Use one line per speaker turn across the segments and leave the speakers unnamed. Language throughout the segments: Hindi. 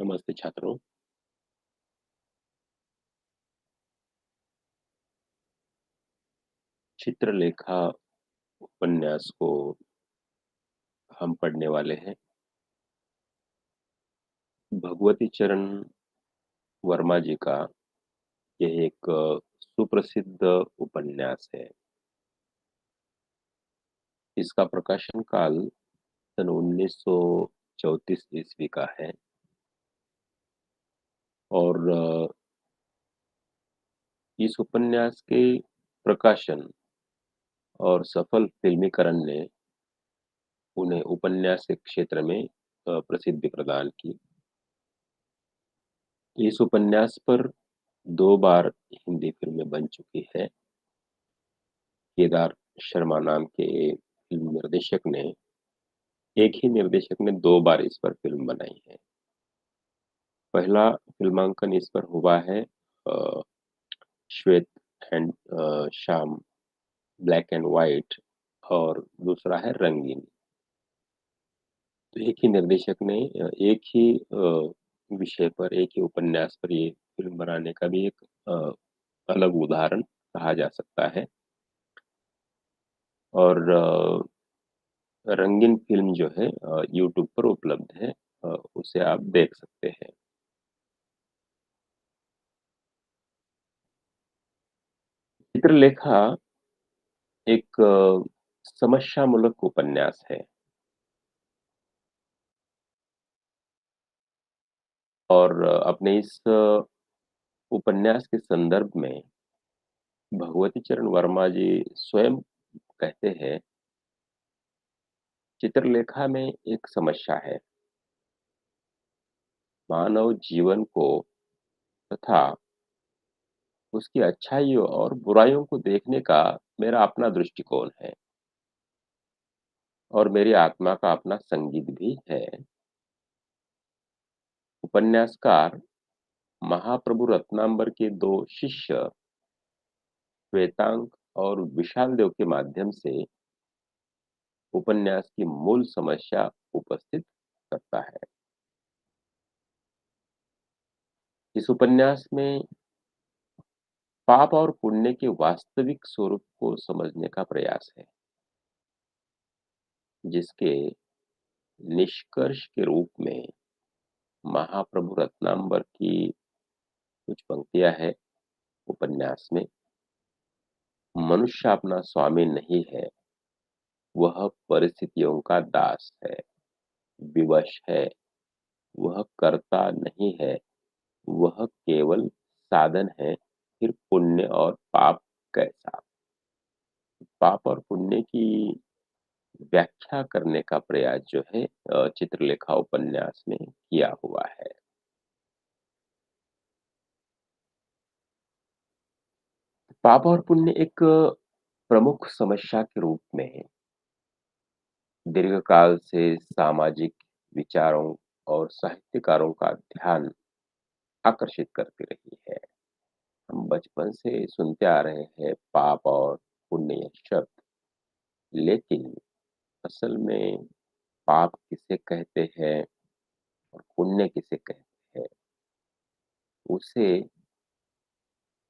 नमस्ते छात्रों। चित्रलेखा उपन्यास को हम पढ़ने वाले हैं। भगवती चरण वर्मा जी का यह एक सुप्रसिद्ध उपन्यास है। इसका प्रकाशन काल सन 1934 ईस्वी का है और इस उपन्यास के प्रकाशन और सफल फिल्मीकरण ने उन्हें उपन्यास के क्षेत्र में प्रसिद्धि प्रदान की। इस उपन्यास पर 2 बार हिंदी फ़िल्में बन चुकी है। केदार शर्मा नाम के फ़िल्म निर्देशक ने एक ही निर्देशक ने 2 बार इस पर फ़िल्म बनाई है। पहला फ़िल्मांकन इस पर हुआ है अ, श्वेत and Shyam black and white और दूसरा है रंगीन। तो एक ही निर्देशक ने एक ही विषय पर, एक ही उपन्यास पर ये फ़िल्म बनाने का भी एक अलग उदाहरण कहा जा सकता है और रंगीन फ़िल्म जो है यूट्यूब पर उपलब्ध है। उसे आप देख सकते हैं। चित्रलेखा एक समस्यामूलक उपन्यास है और अपने इस उपन्यास के संदर्भ में भगवती चरण वर्मा जी स्वयं कहते हैं, चित्रलेखा में एक समस्या है। मानव जीवन को तथा उसकी अच्छाइयों और बुराइयों को देखने का मेरा अपना दृष्टिकोण है और मेरी आत्मा का अपना संगीत भी है। उपन्यासकार महाप्रभु रत्नांबर के 2 शिष्य श्वेतांक और विशाल देव के माध्यम से उपन्यास की मूल समस्या उपस्थित करता है। इस उपन्यास में पाप और पुण्य के वास्तविक स्वरूप को समझने का प्रयास है, जिसके निष्कर्ष के रूप में महाप्रभु रत्नांबर की कुछ पंक्तियां हैं उपन्यास में। मनुष्य अपना स्वामी नहीं है, वह परिस्थितियों का दास है, विवश है, वह कर्ता नहीं है, वह केवल साधन है। फिर पुण्य और पाप कैसा? पाप और पुण्य की व्याख्या करने का प्रयास जो है चित्रलेखा उपन्यास में किया हुआ है। पाप और पुण्य एक प्रमुख समस्या के रूप में दीर्घकाल से सामाजिक विचारों और साहित्यकारों का ध्यान आकर्षित करती रही है। हम बचपन से सुनते आ रहे हैं पाप और पुण्य शब्द, लेकिन असल में पाप किसे कहते हैं और पुण्य किसे कहते हैं, उसे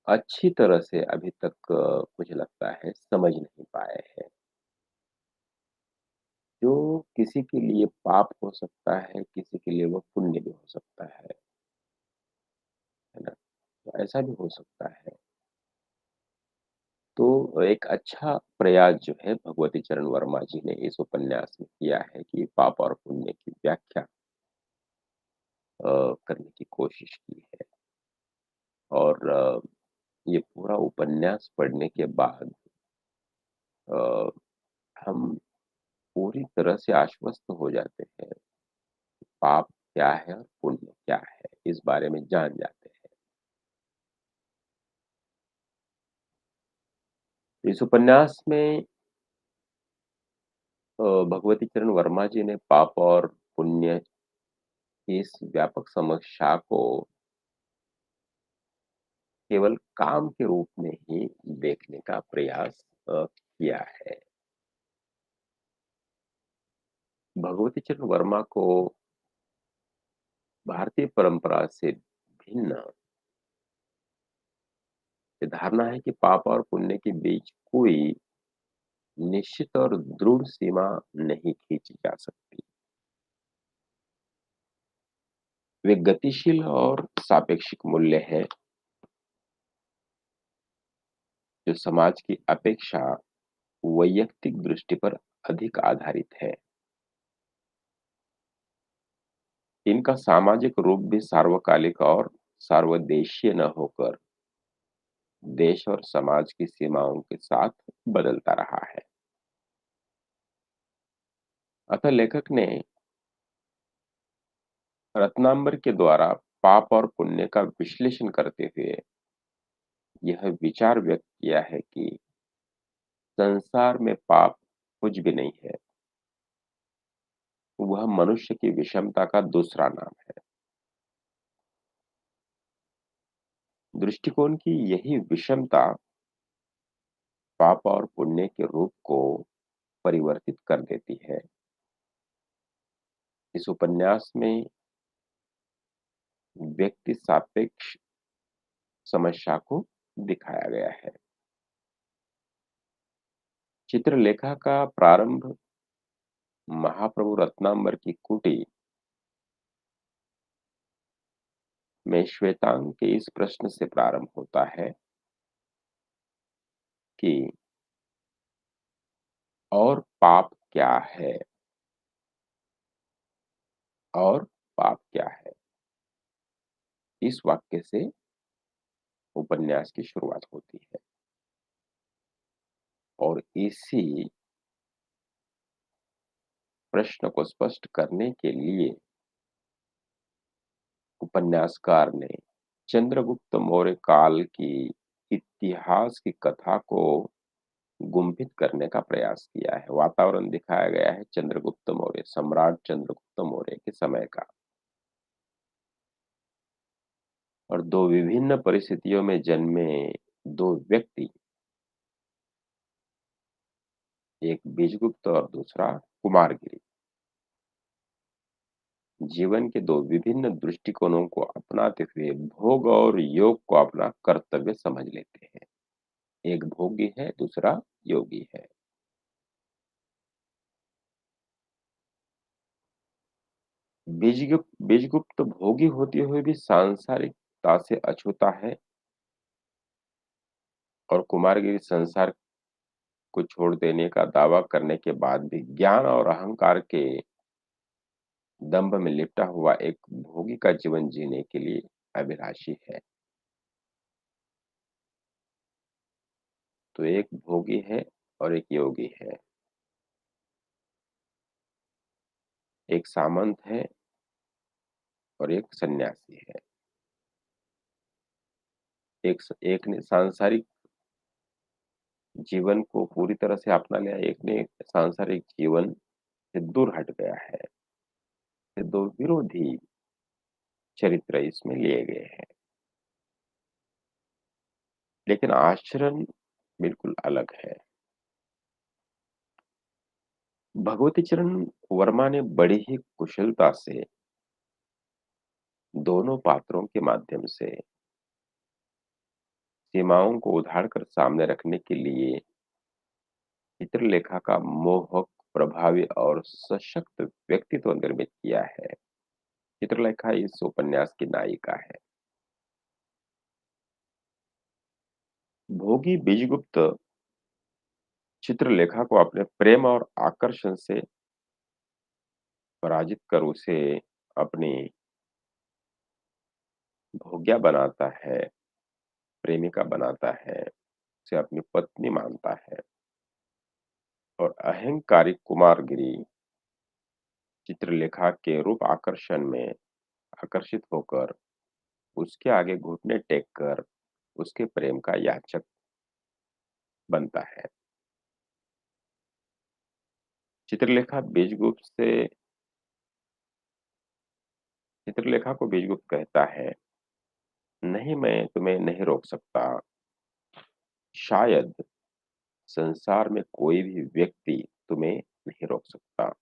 अच्छी तरह से अभी तक मुझे लगता है समझ नहीं पाए हैं। जो किसी के लिए पाप हो सकता है, किसी के लिए वो पुण्य भी हो सकता है ना? तो ऐसा भी हो सकता है। तो एक अच्छा प्रयास जो है भगवती चरण वर्मा जी ने इस उपन्यास में किया है कि पाप और पुण्य की व्याख्या करने की कोशिश की है और ये पूरा उपन्यास पढ़ने के बाद अ, हम पूरी तरह से आश्वस्त हो जाते हैं, पाप क्या है और पुण्य क्या है, इस बारे में जान जाते हैं। इस उपन्यास में भगवती चरण वर्मा जी ने पाप और पुण्य की इस व्यापक समस्या को केवल काम के रूप में ही देखने का प्रयास किया है। भगवती चरण वर्मा को भारतीय परंपरा से भिन्न ये धारणा है कि पाप और पुण्य के बीच कोई निश्चित और दृढ़ सीमा नहीं खींची जा सकती। वे गतिशील और सापेक्षिक मूल्य हैं जो समाज की अपेक्षा वैयक्तिक दृष्टि पर अधिक आधारित है। इनका सामाजिक रूप भी सार्वकालिक और सार्वदेशीय न होकर देश और समाज की सीमाओं के साथ बदलता रहा है। अतः लेखक ने रत्नांबर के द्वारा पाप और पुण्य का विश्लेषण करते हुए यह विचार व्यक्त किया है कि संसार में पाप कुछ भी नहीं है, वह मनुष्य की विषमता का दूसरा नाम है। दृष्टिकोण की यही विषमता पाप और पुण्य के रूप को परिवर्तित कर देती है। इस उपन्यास में व्यक्ति सापेक्ष समस्या को दिखाया गया है। चित्रलेखा का प्रारंभ महाप्रभु रत्नांबर की कुटी में श्वेतांग के इस प्रश्न से प्रारंभ होता है कि और पाप क्या है? और पाप क्या है? इस वाक्य से उपन्यास की शुरुआत होती है और इसी प्रश्न को स्पष्ट करने के लिए उपन्यासकार ने चंद्रगुप्त मौर्य काल की इतिहास की कथा को गुंफित करने का प्रयास किया है। वातावरण दिखाया गया है चंद्रगुप्त मौर्य, सम्राट चंद्रगुप्त मौर्य के समय का और दो विभिन्न परिस्थितियों में जन्मे दो व्यक्ति, एक बीजगुप्त और दूसरा कुमारगिरी, जीवन के दो विभिन्न दृष्टिकोणों को अपनाते हुए भोग और योग को अपना कर्तव्य समझ लेते हैं। एक भोगी है, दूसरा योगी है। बीजगुप्त भोगी होते हुए भी सांसारिकता से अछूता है और कुमारगिरी संसार को छोड़ देने का दावा करने के बाद भी ज्ञान और अहंकार के दंभ में लिपटा हुआ एक भोगी का जीवन जीने के लिए अभिलाषी है। तो एक भोगी है और एक योगी है, एक सामंत है और एक सन्यासी है। एक ने सांसारिक जीवन को पूरी तरह से अपना लिया, एक ने सांसारिक जीवन से दूर हट गया है। ये दो विरोधी चरित्र इसमें लिए गए हैं, लेकिन आचरण बिल्कुल अलग है। भगवती चरण वर्मा ने बड़ी ही कुशलता से दोनों पात्रों के माध्यम से सीमाओं को उधार कर सामने रखने के लिए चित्रलेखा का मोहक, प्रभावी और सशक्त व्यक्तित्व निर्मित किया है। चित्रलेखा इस उपन्यास की नायिका है। भोगी बीजगुप्त चित्रलेखा को अपने प्रेम और आकर्षण से पराजित कर उसे अपनी भोग्या बनाता है, प्रेमिका बनाता है, उसे अपनी पत्नी मानता है और अहंकारी कुमारगिरी चित्रलेखा के रूप आकर्षण में आकर्षित होकर उसके आगे घुटने टेक कर उसके प्रेम का याचक बनता है। चित्रलेखा बीजगुप्त से चित्रलेखा को बीजगुप्त कहता है, नहीं मैं तुम्हें नहीं रोक सकता। शायद संसार में कोई भी व्यक्ति तुम्हें नहीं रोक सकता।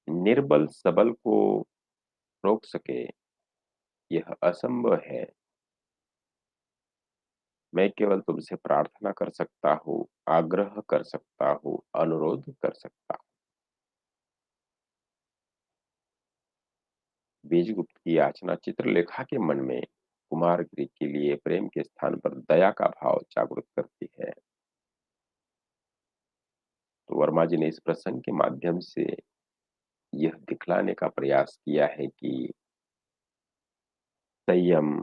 निर्बल सबल को रोक सके, यह असंभव है। मैं केवल तुमसे प्रार्थना कर सकता हूँ, आग्रह कर सकता हूँ, अनुरोध कर सकता हूँ। बीजगुप्त की याचना चित्रलेखा के मन में कुमारगिरी के लिए प्रेम के स्थान पर दया का भाव जागृत करती है। तो वर्मा जी ने इस प्रसंग के माध्यम से यह दिखलाने का प्रयास किया है कि संयम,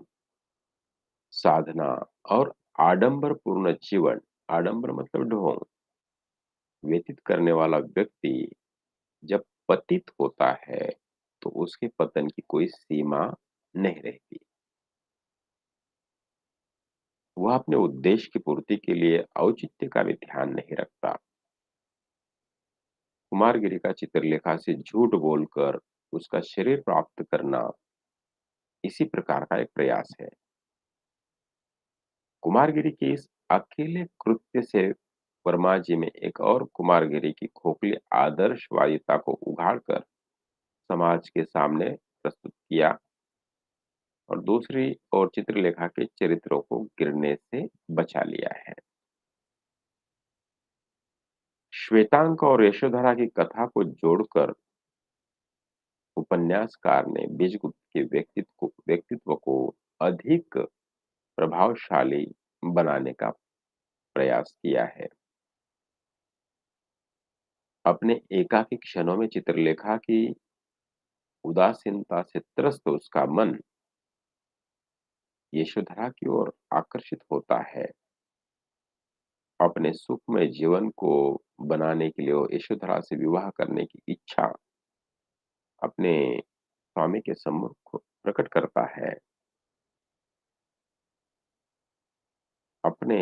साधना और आडंबरपूर्ण जीवन, आडंबर मतलब ढोंग, व्यतीत करने वाला व्यक्ति जब पतित होता है, तो उसके पतन की कोई सीमा नहीं रहती। वह अपने उद्देश्य की पूर्ति के लिए औचित्य का भी ध्यान नहीं रखता। कुमारगिरी का चित्रलेखा से झूठ बोलकर उसका शरीर प्राप्त करना इसी प्रकार का एक प्रयास है। कुमारगिरी के इस अकेले कृत्य से वर्मा जी में एक और कुमारगिरी की खोखली आदर्शवादिता को उघाड़कर समाज के सामने प्रस्तुत किया और दूसरी ओर चित्रलेखा के चरित्रों को गिरने से बचा लिया है। श्वेतांक और यशोधरा की कथा को जोड़कर उपन्यासकार ने बीजगुप्त के व्यक्तित्व को अधिक प्रभावशाली बनाने का प्रयास किया है। अपने एकाकी क्षणों में चित्रलेखा की उदासीनता से त्रस्त उसका मन यशोधरा की ओर आकर्षित होता है। अपने सुखमय जीवन को बनाने के लिए वो यशोधरा से विवाह करने की इच्छा अपने स्वामी के सम्मुख प्रकट करता है। अपने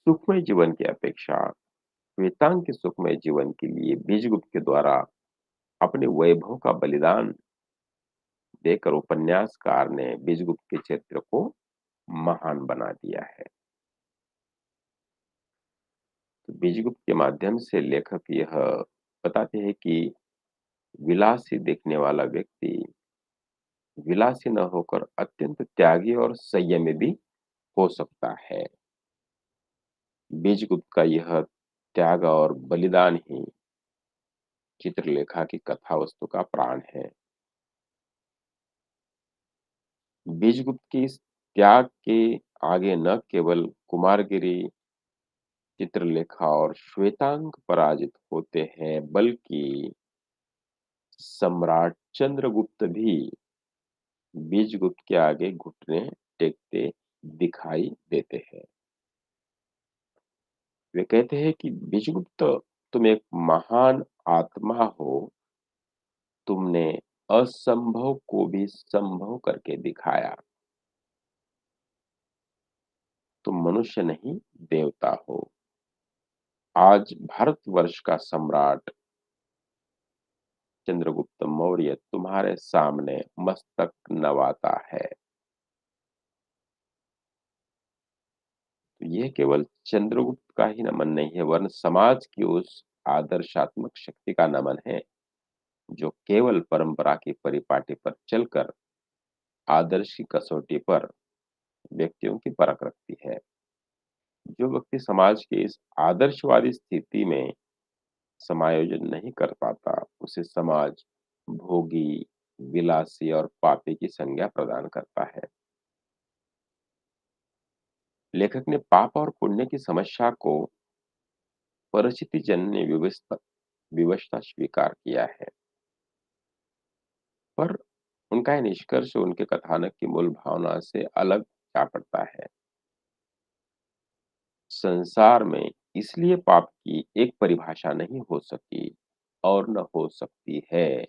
सुखमय जीवन की अपेक्षा श्वेतांग के सुखमय जीवन के लिए बीजगुप्त के द्वारा अपने वैभव का बलिदान देकर उपन्यासकार ने बीजगुप्त के चरित्र को महान बना दिया है। तो बीजगुप्त के माध्यम से लेखक यह बताते हैं कि विलासी देखने वाला व्यक्ति विलासी न होकर अत्यंत त्यागी और संयमी भी हो सकता है। बीजगुप्त का यह त्याग और बलिदान ही चित्रलेखा की कथा वस्तु का प्राण है। बीजगुप्त की इस त्याग के आगे न केवल कुमारगिरी, चित्रलेखा और श्वेतांग पराजित होते हैं, बल्कि सम्राट चंद्रगुप्त भी बीजगुप्त के आगे घुटने टेकते दिखाई देते हैं। वे कहते हैं कि बीजगुप्त, तुम एक महान आत्मा हो, तुमने असंभव को भी संभव करके दिखाया। तुम मनुष्य नहीं, देवता हो। आज भारतवर्ष का सम्राट चंद्रगुप्त मौर्य तुम्हारे सामने मस्तक नवाता है। तो यह केवल चंद्रगुप्त का ही नमन नहीं है, वरन समाज की उस आदर्शात्मक शक्ति का नमन है जो केवल परंपरा की परिपाटी पर चलकर आदर्श की कसौटी पर व्यक्तियों की परख रखती है। जो व्यक्ति समाज की इस आदर्शवादी स्थिति में समायोजन नहीं कर पाता, उसे समाज भोगी, विलासी और पापी की संज्ञा प्रदान करता है। लेखक ने पाप और पुण्य की समस्या को परिस्थिति जन्य विवशता स्वीकार किया है, पर उनका यह निष्कर्ष उनके कथानक की मूल भावना से अलग जा पड़ता है। संसार में इसलिए पाप की एक परिभाषा नहीं हो सकी और न हो सकती है।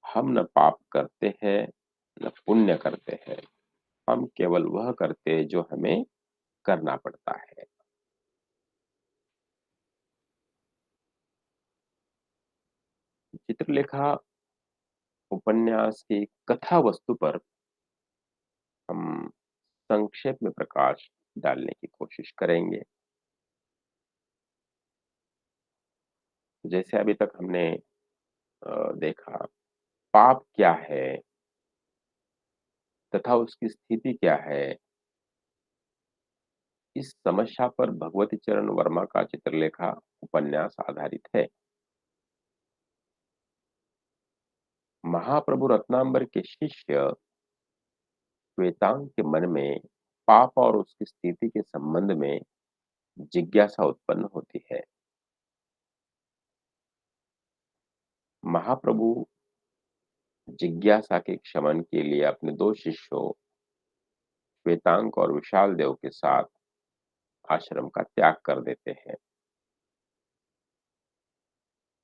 हम न पाप करते हैं, न पुण्य करते हैं। हम केवल वह करते हैं जो हमें करना पड़ता है। चित्रलेखा उपन्यास की कथा वस्तु पर हम संक्षेप में प्रकाश डालने की कोशिश करेंगे। जैसे अभी तक हमने देखा पाप क्या है तथा उसकी स्थिति क्या है, इस समस्या पर भगवती चरण वर्मा का चित्रलेखा उपन्यास आधारित है। महाप्रभु रत्नांबर के शिष्य श्वेतांग के मन में पाप और उसकी स्थिति के संबंध में जिज्ञासा उत्पन्न होती है। महाप्रभु जिज्ञासा के शमन के लिए अपने दो शिष्यों श्वेतांक और विशाल देव के साथ आश्रम का त्याग कर देते हैं।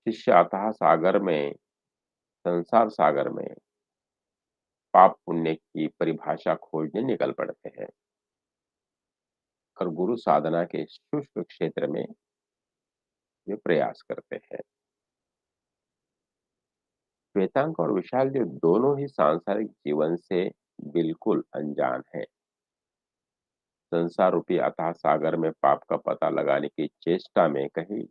शिष्य अथाह सागर में, संसार सागर में पाप पुण्य की परिभाषा खोजने निकल पड़ते हैं और गुरु साधना के शुष्क क्षेत्र में वे प्रयास करते हैं। श्वेतांक और विशाल देव दोनों ही सांसारिक जीवन से बिल्कुल अनजान हैं। संसार रूपी अथाह सागर में पाप का पता लगाने की चेष्टा में कहीं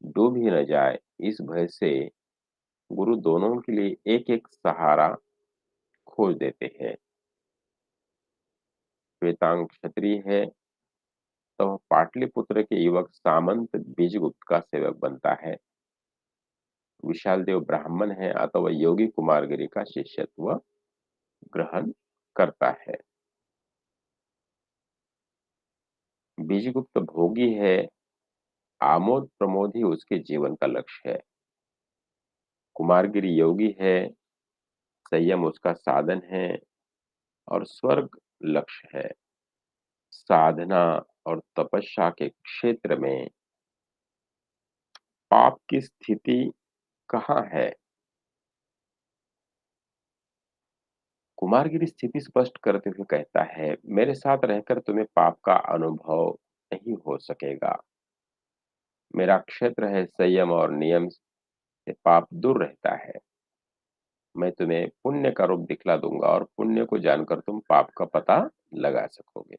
डूब ही न जाए, इस भय से गुरु दोनों के लिए एक-एक सहारा खोज देते हैं। श्वेतांग क्षत्रिय है, तो वह पाटलिपुत्र के युवक सामंत बीजगुप्त का सेवक बनता है। विशाल देव ब्राह्मण है, अतः वह योगी कुमारगिरी का शिष्यत्व ग्रहण करता है। बीजगुप्त भोगी है, आमोद प्रमोद ही उसके जीवन का लक्ष्य है। कुमारगिरी योगी है, संयम उसका साधन है और स्वर्ग लक्ष्य है। साधना और तपस्या के क्षेत्र में पाप की स्थिति कहाँ है? कुमारगिरी स्थिति स्पष्ट करते हुए कहता है, मेरे साथ रहकर तुम्हें पाप का अनुभव नहीं हो सकेगा। मेरा क्षेत्र है संयम और नियम से पाप दूर रहता है। मैं तुम्हें पुण्य का रूप दिखला दूंगा और पुण्य को जानकर तुम पाप का पता लगा सकोगे।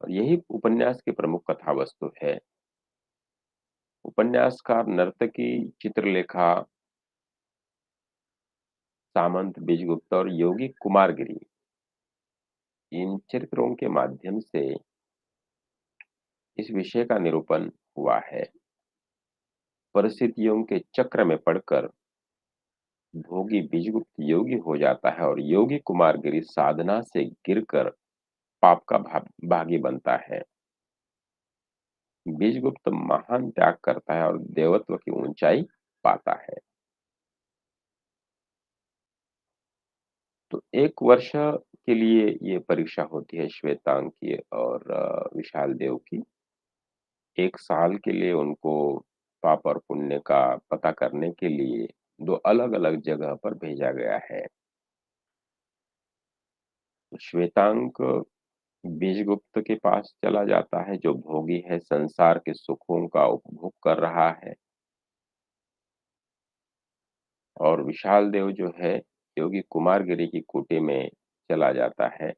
और यही उपन्यास की प्रमुख कथा वस्तु है। उपन्यासकार नर्तकी, चित्रलेखा, सामंत बीजगुप्त और योगी कुमारगिरी, इन चरित्रों के माध्यम से इस विषय का निरूपण हुआ है। परिस्थितियों के चक्र में पड़कर भोगी बीजगुप्त योगी हो जाता है और योगी कुमारगिरी साधना से गिरकर पाप का भागी बनता है। बीजगुप्त महान त्याग करता है और देवत्व की ऊंचाई पाता है। तो 1 वर्ष के लिए ये परीक्षा होती है श्वेतांग की और विशाल देव की। 1 साल के लिए उनको पाप और पुण्य का पता करने के लिए 2 अलग-अलग जगह पर भेजा गया है। तो श्वेतांक बीजगुप्त के पास चला जाता है जो भोगी है, संसार के सुखों का उपभोग कर रहा है, और विशाल देव जो है योगी कुमारगिरी की कुटी में चला जाता है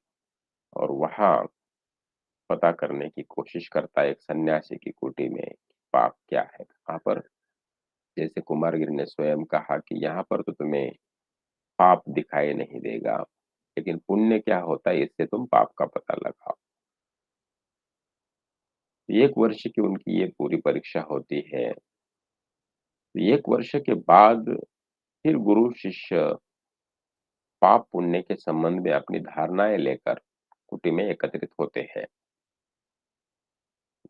और वहाँ पता करने की कोशिश करता है एक सन्यासी की कुटी में पाप क्या है। वहाँ पर जैसे कुमारगिरी ने स्वयं कहा कि यहाँ पर तो तुम्हें पाप दिखाई नहीं देगा, लेकिन पुण्य क्या होता है इससे तुम पाप का पता लगाओ। 1 वर्ष की उनकी ये पूरी परीक्षा होती है। 1 वर्ष के बाद फिर गुरु शिष्य पाप पुण्य के संबंध में अपनी धारणाएं लेकर कुटी में एकत्रित होते हैं।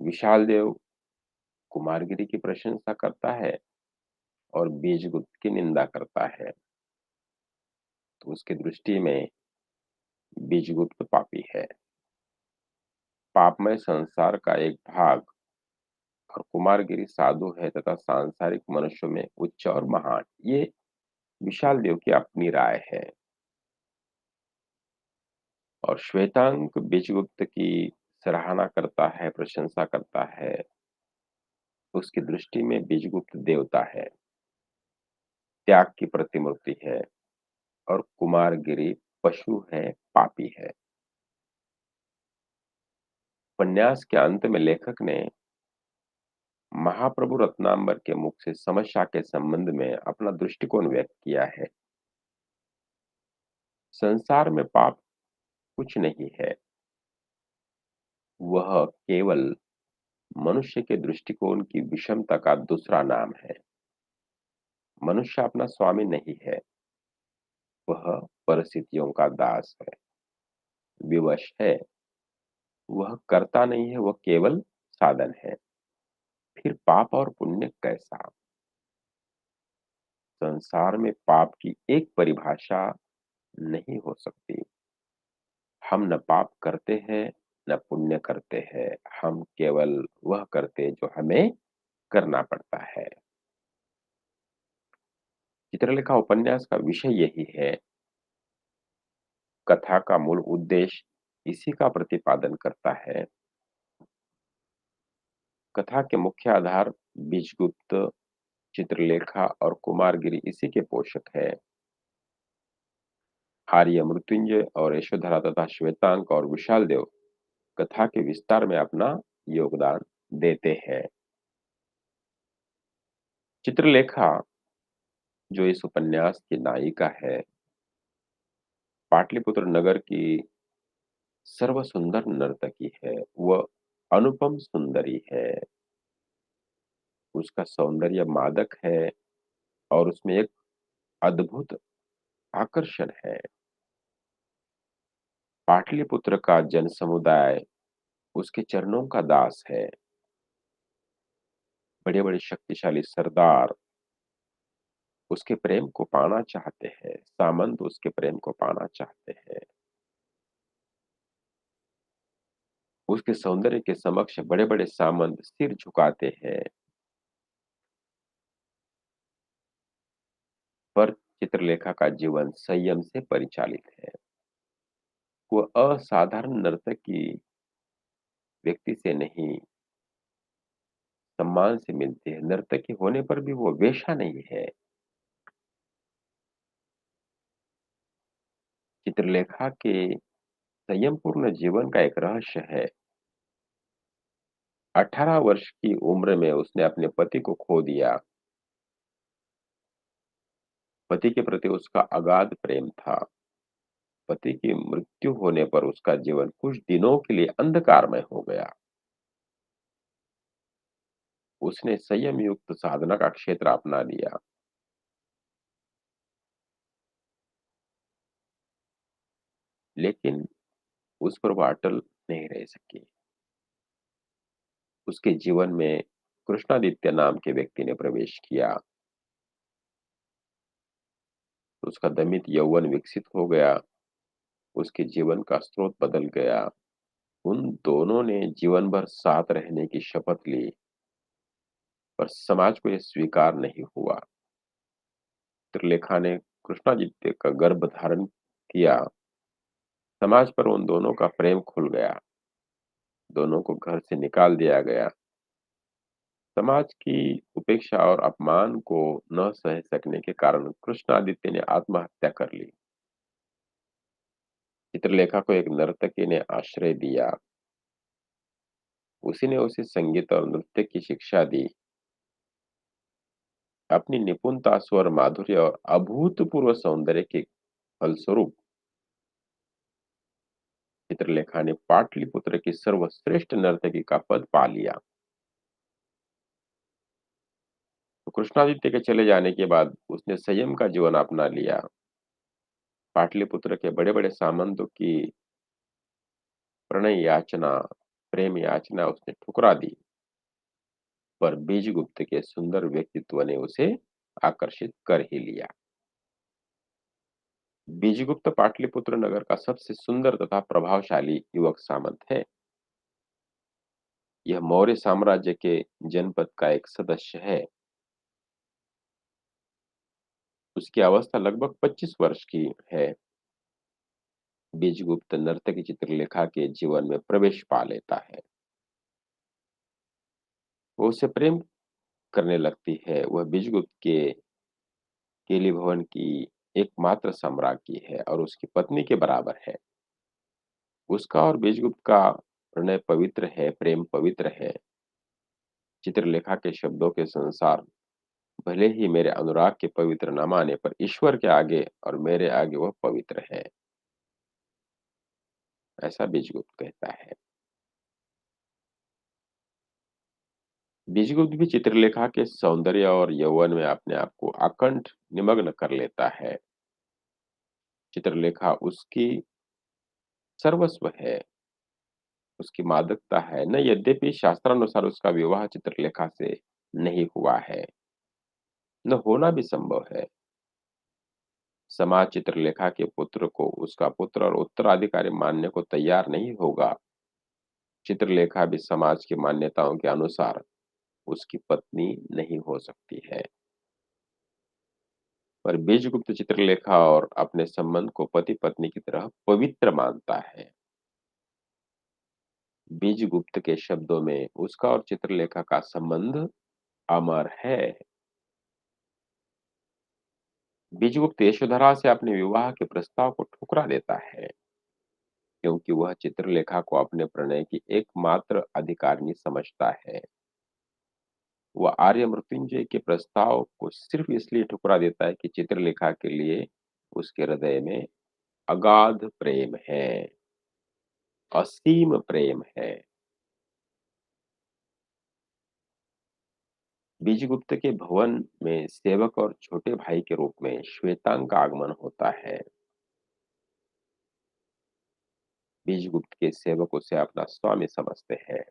विशाल देव कुमारगिरी की प्रशंसा करता है और बीजगुप्त की निंदा करता है। तो उसकी दृष्टि में बीजगुप्त पापी है, पापमय संसार का एक भाग, और कुमारगिरी साधु है तथा सांसारिक मनुष्यों में उच्च और महान। ये विशाल देव की अपनी राय है। और श्वेतांक बीजगुप्त की सराहना करता है, प्रशंसा करता है। उसकी दृष्टि में बीजगुप्त देवता है, त्याग की प्रतिमूर्ति है, और कुमारगिरी पशु है, पापी है। उपन्यास के अंत में लेखक ने महाप्रभु रत्नांबर के मुख से समस्या के संबंध में अपना दृष्टिकोण व्यक्त किया है। संसार में पाप कुछ नहीं है, वह केवल मनुष्य के दृष्टिकोण की विषमता का दूसरा नाम है। मनुष्य अपना स्वामी नहीं है, वह परिस्थितियों का दास है, विवश है। वह कर्ता नहीं है, वह केवल साधन है। फिर पाप और पुण्य कैसा? संसार में पाप की एक परिभाषा नहीं हो सकती। हम न पाप करते हैं, न पुण्य करते हैं। हम केवल वह करते हैं जो हमें करना पड़ता है। चित्रलेखा उपन्यास का विषय यही है। कथा का मूल उद्देश्य इसी का प्रतिपादन करता है। कथा के मुख्य आधार बीजगुप्त, चित्रलेखा और कुमारगिरी इसी के पोषक है। आर्य, मृत्युंजय और यशोधरा तथा श्वेतांक और विशाल देव कथा के विस्तार में अपना योगदान देते हैं। चित्रलेखा, जो इस उपन्यास की नायिका है, पाटलिपुत्र नगर की सर्व सुंदर नर्तकी है। वह अनुपम सुंदरी है। उसका सौंदर्य मादक है और उसमें एक अद्भुत आकर्षण है। पाटलिपुत्र का जन समुदाय उसके चरणों का दास है। बड़े-बड़े शक्तिशाली सरदार उसके प्रेम को पाना चाहते हैं। सामंत उसके प्रेम को पाना चाहते हैं। उसके सौंदर्य के समक्ष बड़े-बड़े सामंत सिर झुकाते हैं। पर चित्रलेखा का जीवन संयम से परिचालित है। वो असाधारण नर्तकी व्यक्ति से नहीं, सम्मान से मिलती है। नर्तकी होने पर भी वो वेश्या नहीं है। चित्रलेखा के संयमपूर्ण जीवन का एक रहस्य है। 18 वर्ष की उम्र में उसने अपने पति को खो दिया। पति के प्रति उसका अगाध प्रेम था। पति की मृत्यु होने पर उसका जीवन कुछ दिनों के लिए अंधकारमय हो गया। उसने संयम युक्त साधना का क्षेत्र अपना लिया। लेकिन उस पर वो अटल नहीं रह सकी। उसके जीवन में कृष्णादित्य नाम के व्यक्ति ने प्रवेश किया। उसका दमित यौवन विकसित हो गया। उसके जीवन का स्रोत बदल गया। उन दोनों ने जीवन भर साथ रहने की शपथ ली, पर समाज को यह स्वीकार नहीं हुआ। त्रिलेखा ने कृष्णादित्य का गर्भ धारण किया। समाज पर उन दोनों का प्रेम खुल गया। दोनों को घर से निकाल दिया गया। समाज की उपेक्षा और अपमान को न सह सकने के कारण कृष्णादित्य ने आत्महत्या कर ली। चित्रलेखा को एक नर्तकी ने आश्रय दिया। उसी ने उसे संगीत और नृत्य की शिक्षा दी। अपनी निपुणता, स्वर माधुर्य और अभूतपूर्व सौंदर्य के फलस्वरूप चित्रलेखा ने पाटलिपुत्र की सर्वश्रेष्ठ नर्तकी का पद पा लिया। तो कृष्णादित्य के चले जाने के बाद उसने संयम का जीवन अपना लिया। पाटलिपुत्र के बड़े-बड़े सामंतों की प्रणय याचना, प्रेम याचना उसने ठुकरा दी। पर बीजगुप्त के सुंदर व्यक्तित्व ने उसे आकर्षित कर ही लिया। बीजगुप्त पाटलिपुत्र नगर का सबसे सुंदर तथा प्रभावशाली युवक सामंत है। यह मौर्य साम्राज्य के जनपद का एक सदस्य है। उसकी अवस्था लगभग 25 वर्ष की है। बीजगुप्त नर्तकी चित्रलेखा के जीवन में प्रवेश पा लेता है। वो उससे प्रेम करने लगती है। वह बीजगुप्त के केली भवन की एकमात्र सम्राज्ञी है और उसकी पत्नी के बराबर है। उसका और बीजगुप्त का प्रणय पवित्र है, प्रेम पवित्र है। चित्रलेखा के शब्दों के संसार भले ही मेरे अनुराग के पवित्र न माने पर ईश्वर के आगे और मेरे आगे वह पवित्र है, ऐसा बीजगुप्त कहता है। बीजगुप्त भी चित्रलेखा के सौंदर्य और यौवन में अपने आप को अकंठ निमग्न कर लेता है। चित्रलेखा उसकी सर्वस्व है, उसकी मादकता है न, यद्यपि शास्त्रानुसार उसका विवाह चित्रलेखा से नहीं हुआ है, न होना भी संभव है। समाज चित्रलेखा के पुत्र को उसका पुत्र और उत्तराधिकारी मानने को तैयार नहीं होगा। चित्रलेखा भी समाज की मान्यताओं के अनुसार उसकी पत्नी नहीं हो सकती है। पर बीजगुप्त चित्रलेखा और अपने संबंध को पति पत्नी की तरह पवित्र मानता है। बीजगुप्त के शब्दों में उसका और चित्रलेखा का संबंध अमर है। बीजगुप्त यशोधरा से अपने विवाह के प्रस्ताव को ठुकरा देता है, क्योंकि वह चित्रलेखा को अपने प्रणय की एकमात्र अधिकारिणी समझता है। वह आर्य मृत्युंजय के प्रस्ताव को सिर्फ इसलिए ठुकरा देता है कि चित्रलेखा के लिए उसके हृदय में अगाध प्रेम है, असीम प्रेम है। बीजगुप्त के भवन में सेवक और छोटे भाई के रूप में श्वेतांग का आगमन होता है। बीजगुप्त के सेवक उसे अपना स्वामी समझते हैं।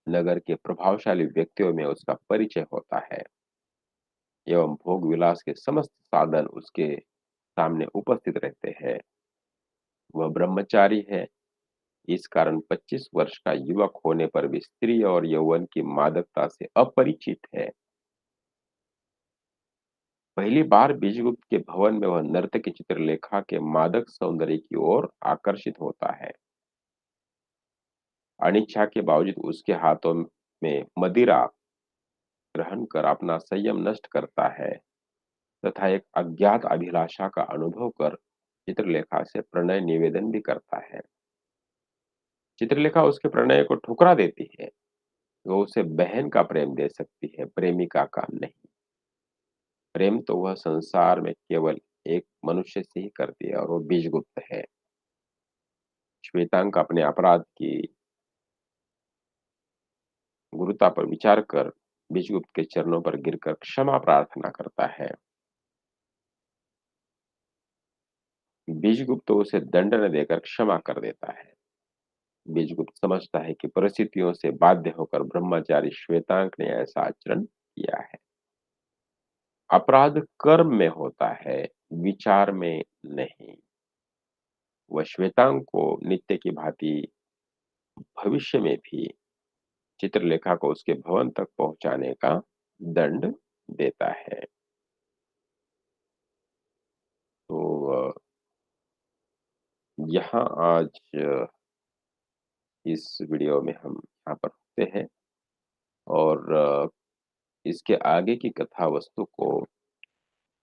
नगर के प्रभावशाली व्यक्तियों में उसका परिचय होता है एवं भोग विलास के समस्त साधन उसके सामने उपस्थित रहते हैं। वह ब्रह्मचारी है, इस कारण 25 वर्ष का युवक होने पर भी स्त्री और यौवन की मादकता से अपरिचित है। पहली बार बीजगुप्त के भवन में वह नर्तकी चित्रलेखा के मादक सौंदर्य की ओर आकर्षित होता है। अनिच्छा के बावजूद उसके हाथों में मदिरा ग्रहण कर अपना संयम नष्ट करता है तथा एक अज्ञात अभिलाषा का अनुभव कर चित्रलेखा से प्रणय निवेदन भी करता है। चित्रलेखा उसके प्रणय को ठुकरा देती है। वो उसे बहन का प्रेम दे सकती है, प्रेमिका का नहीं। प्रेम तो वह संसार में केवल एक मनुष्य से ही करती है और वो बीजगुप्त है। श्वेतांक अपने अपराध की गुरुता पर विचार कर बीजगुप्त के चरणों पर गिरकर क्षमा प्रार्थना करता है। बीजगुप्त उसे दंड न देकर क्षमा कर देता है। बीजगुप्त समझता है कि परिस्थितियों से बाध्य होकर ब्रह्मचारी श्वेतांक ने ऐसा आचरण किया है। अपराध कर्म में होता है, विचार में नहीं। वह श्वेतांग को नित्य की भांति भविष्य में भी चित्रलेखा को उसके भवन तक पहुंचाने का दंड देता है। तो यहाँ आज इस वीडियो में हम यहाँ पर रुकते हैं और इसके आगे की कथा वस्तु को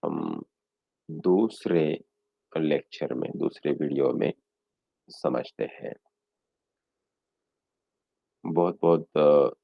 हम दूसरे लेक्चर में, दूसरे वीडियो में समझते हैं। बहुत बहुत